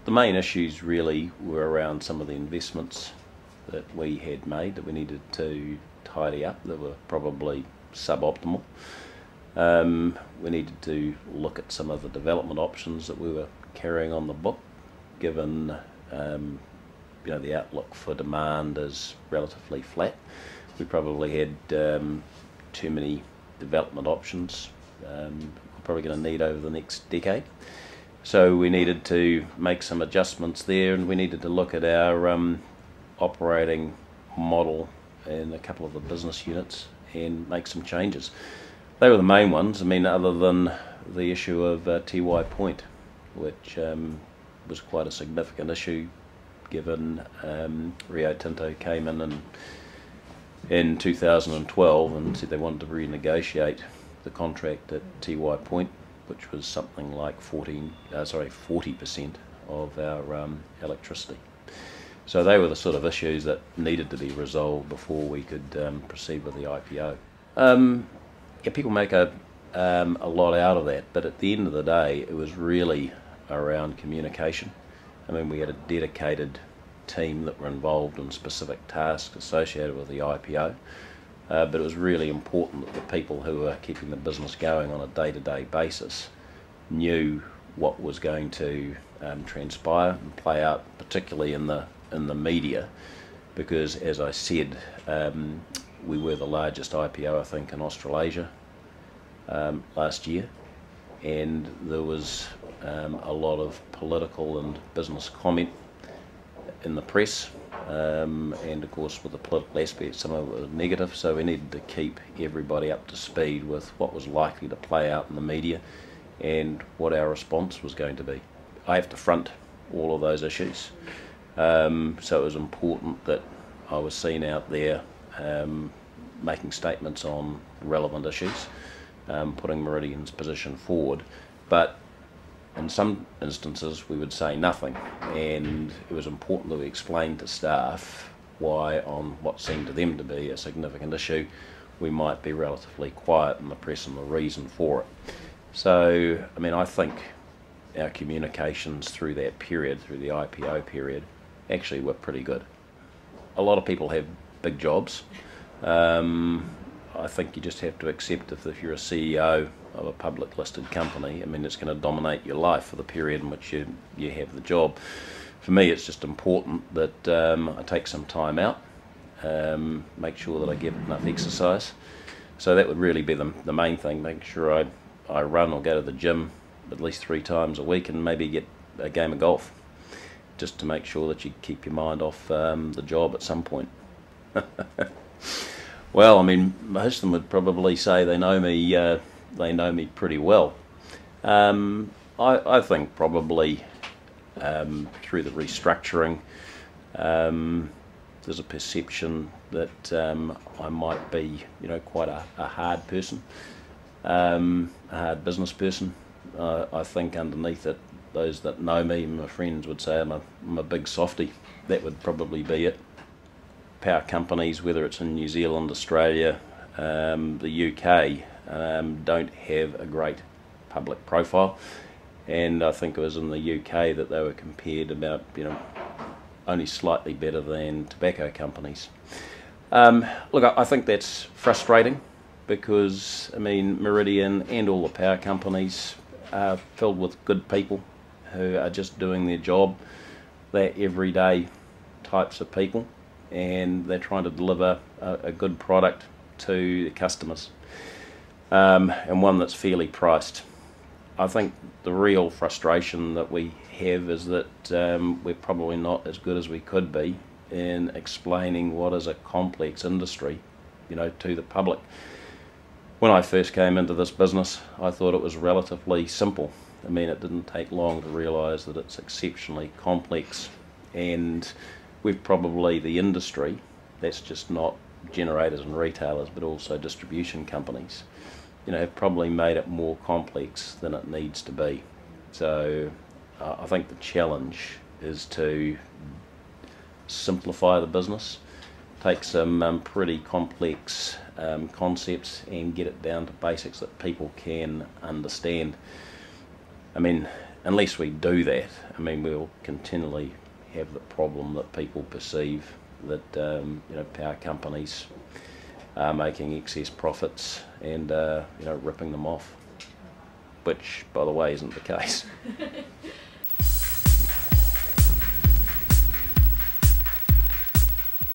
The main issues really were around some of the investments that we had made that we needed to tidy up that were probably suboptimal. We needed to look at some of the development options that we were carrying on the book, given the outlook for demand is relatively flat. We probably had too many development options we're probably going to need over the next decade. So we needed to make some adjustments there, and we needed to look at our operating model in a couple of the business units and make some changes. They were the main ones, other than the issue of TY Point, which was quite a significant issue given Rio Tinto came in 2012 and said they wanted to renegotiate the contract at TY Point, which was something like 40% of our electricity. So they were the sort of issues that needed to be resolved before we could proceed with the IPO. People make a lot out of that, but at the end of the day, it was really around communication. We had a dedicated team that were involved in specific tasks associated with the IPO, but it was really important that the people who were keeping the business going on a day-to-day basis knew what was going to transpire and play out, particularly in the media, because, as I said, we were the largest IPO, I think, in Australasia last year, and there was a lot of political and business comment in the press, and of course with the political aspect some of it was negative, so we needed to keep everybody up to speed with what was likely to play out in the media and what our response was going to be. I have to front all of those issues, so it was important that I was seen out there making statements on relevant issues, putting Meridian's position forward, but in some instances we would say nothing, and it was important that we explained to staff why, on what seemed to them to be a significant issue, we might be relatively quiet in the press and the reason for it. So, I think our communications through that period, through the IPO period, actually were pretty good. A lot of people have big jobs. I think you just have to accept if you're a CEO of a public listed company, it's going to dominate your life for the period in which you have the job. For me, it's just important that I take some time out, make sure that I get enough exercise. So that would really be the main thing, making sure I run or go to the gym at least 3 times a week, and maybe get a game of golf, just to make sure that you keep your mind off the job at some point. Well, most of them would probably say they know me pretty well. I think probably through the restructuring, there's a perception that I might be, quite a hard person, a hard business person. I think underneath it, those that know me, my friends, would say I'm a big softie. That would probably be it. Power companies, whether it's in New Zealand, Australia, the UK, don't have a great public profile, and I think it was in the UK that they were compared about, only slightly better than tobacco companies. Look, I think that's frustrating, because Meridian and all the power companies are filled with good people who are just doing their job. They're everyday types of people, and they're trying to deliver a good product to the customers, and one that's fairly priced. I think the real frustration that we have is that we're probably not as good as we could be in explaining what is a complex industry, to the public. When I first came into this business, I thought it was relatively simple. It didn't take long to realise that it's exceptionally complex, and we've probably, the industry, that's just not generators and retailers but also distribution companies, have probably made it more complex than it needs to be. So I think the challenge is to simplify the business, take some pretty complex concepts and get it down to basics that people can understand. unless we do that, I mean, we'll continually have the problem that people perceive that you know, power companies are making excess profits and you know, ripping them off, which, by the way, isn't the case.